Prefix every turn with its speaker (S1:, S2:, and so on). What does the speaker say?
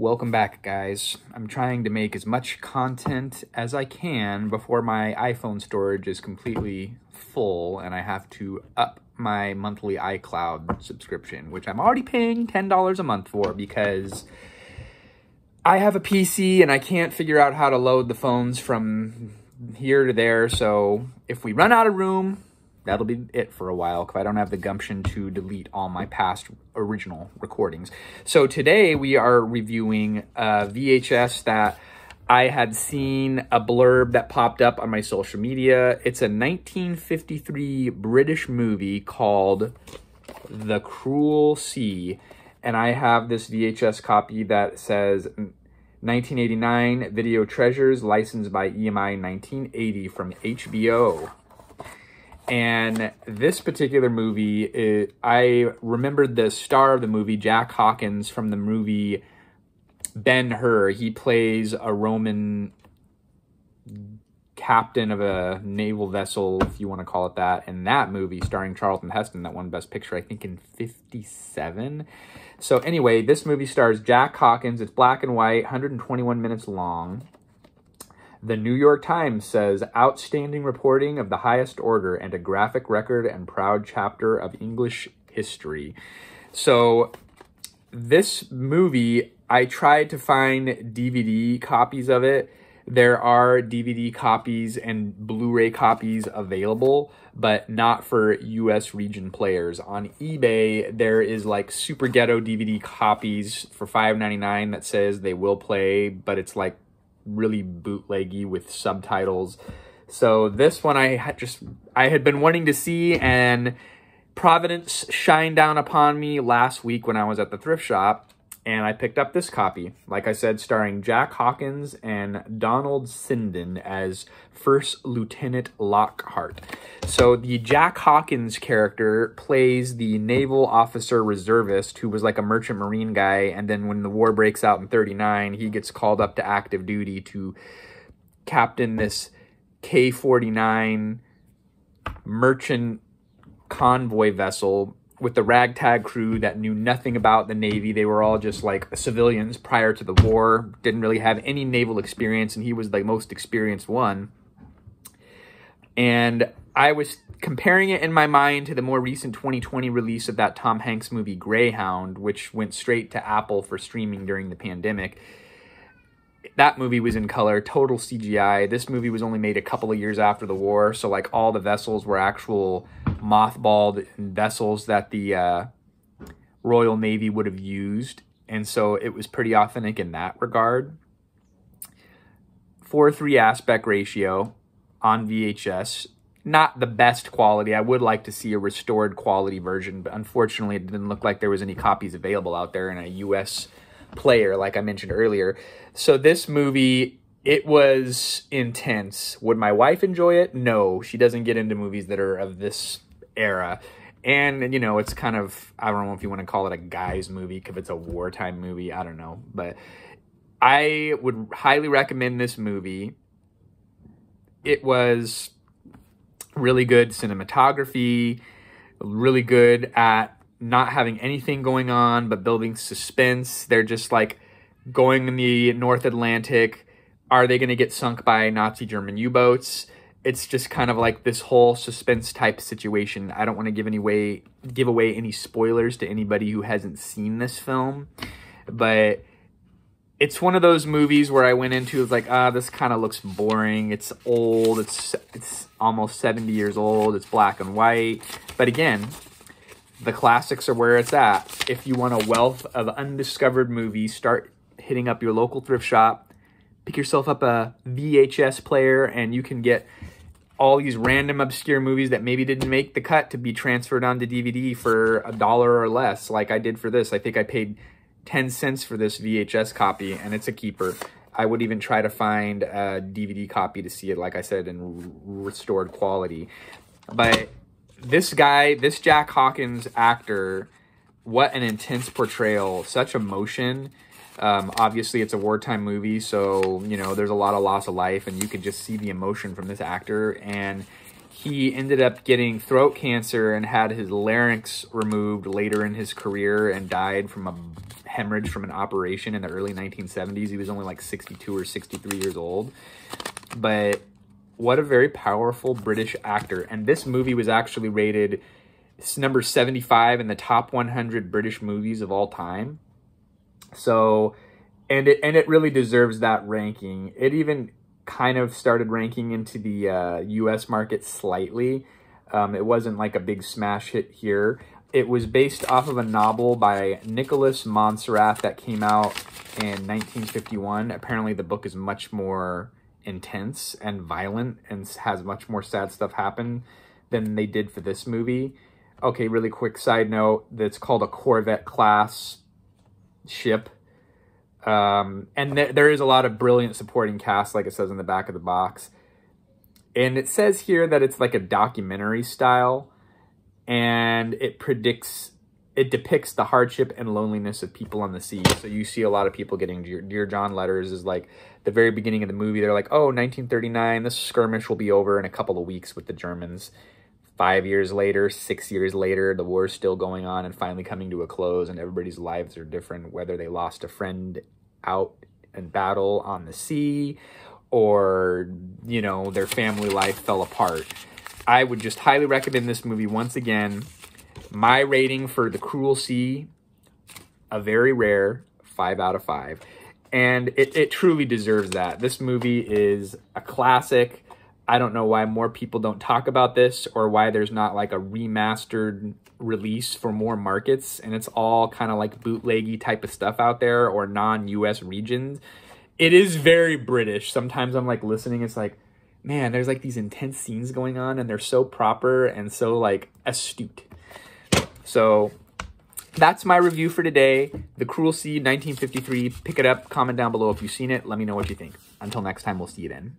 S1: Welcome back, guys. I'm trying to make as much content as I can before my iPhone storage is completely full and I have to up my monthly iCloud subscription, which I'm already paying $10 a month for because I have a PC and I can't figure out how to load the phones from here to there. So if we run out of room, that'll be it for a while because I don't have the gumption to delete all my past original recordings. So today we are reviewing a VHS that I had seen a blurb that popped up on my social media. It's a 1953 British movie called The Cruel Sea. And I have this VHS copy that says 1989 Video Treasures, licensed by EMI 1980 from HBO. And this particular movie, I remembered the star of the movie, Jack Hawkins, from the movie Ben-Hur. He plays a Roman captain of a naval vessel, if you want to call it that, in that movie starring Charlton Heston that won Best Picture, I think, in 1957. So anyway, this movie stars Jack Hawkins. It's black and white, 121 minutes long. The New York Times says, outstanding reporting of the highest order and a graphic record and proud chapter of English history. So this movie, I tried to find DVD copies of it. There are DVD copies and Blu-ray copies available, but not for US region players. On eBay, there is like super ghetto DVD copies for $5.99 that says they will play, but it's like really bootleggy with subtitles. So this one I had been wanting to see, and Providence shined down upon me last week when I was at the thrift shop, and I picked up this copy. Like I said, starring Jack Hawkins and Donald Sinden as First Lieutenant Lockhart. So the Jack Hawkins character plays the naval officer reservist who was like a merchant marine guy, and then when the war breaks out in 1939, he gets called up to active duty to captain this K-49 merchant convoy vessel with the ragtag crew that knew nothing about the Navy. They were all just like civilians prior to the war, didn't really have any naval experience, and he was the most experienced one. And I was comparing it in my mind to the more recent 2020 release of that Tom Hanks movie Greyhound, which went straight to Apple for streaming during the pandemic. That movie was in color, total CGI. This movie was only made a couple of years after the war, so like all the vessels were actual mothballed vessels that the Royal Navy would have used, and so it was pretty authentic in that regard. 4:3 aspect ratio on VHS. Not the best quality. I would like to see a restored quality version, but unfortunately it didn't look like there was any copies available out there in a US player, like I mentioned earlier. So this movie, it was intense. Would my wife enjoy it? No, she doesn't get into movies that are of this era. And, you know, it's kind of, I don't know if you want to call it a guy's movie because it's a wartime movie. I don't know. But I would highly recommend this movie. It was really good cinematography, really good at not having anything going on but building suspense. They're just like going in the North Atlantic. Are they going to get sunk by Nazi German U-boats? It's just kind of like this whole suspense type situation. I don't want to give away any spoilers to anybody who hasn't seen this film, but it's one of those movies where I went into, it's like, this kind of looks boring. It's old. It's almost 70 years old. It's black and white. But again, the classics are where it's at. If you want a wealth of undiscovered movies, start hitting up your local thrift shop. Pick yourself up a VHS player, and you can get all these random obscure movies that maybe didn't make the cut to be transferred onto DVD for $1 or less, like I did for this. I think I paid 10 cents for this VHS copy, and it's a keeper. I would even try to find a DVD copy to see it, like I said, in restored quality. But this guy, this Jack Hawkins actor, what an intense portrayal, such emotion. Obviously, it's a wartime movie, so, you know, there's a lot of loss of life, and you could just see the emotion from this actor. And he ended up getting throat cancer and had his larynx removed later in his career and died from a hemorrhage from an operation in the early 1970s. He was only like 62 or 63 years old. But what a very powerful British actor. And this movie was actually rated number 75 in the top 100 British movies of all time. So, and it really deserves that ranking. It even kind of started ranking into the US market slightly. It wasn't like a big smash hit here. It was based off of a novel by Nicholas Montserrat that came out in 1951. Apparently the book is much more intense and violent and has much more sad stuff happen than they did for this movie. Okay, really quick side note, that's called a Corvette class ship. And there is a lot of brilliant supporting cast, like it says in the back of the box. And it says here that it's like a documentary style, and it depicts the hardship and loneliness of people on the sea. So you see a lot of people getting Dear John letters is like the very beginning of the movie. They're like, oh, 1939, this skirmish will be over in a couple of weeks with the Germans. 5 years later, 6 years later, the war's still going on and finally coming to a close, and everybody's lives are different, whether they lost a friend out in battle on the sea or, you know, their family life fell apart. I would just highly recommend this movie once again. My rating for The Cruel Sea, a very rare 5 out of 5. And it truly deserves that. This movie is a classic. I don't know why more people don't talk about this, or why there's not like a remastered release for more markets, and it's all kind of like bootleggy type of stuff out there, or non-US regions. It is very British. Sometimes I'm like listening, it's like, man, there's like these intense scenes going on, and they're so proper and so like astute. So that's my review for today. The Cruel Sea, 1953. Pick it up, comment down below if you've seen it. Let me know what you think. Until next time, we'll see you then.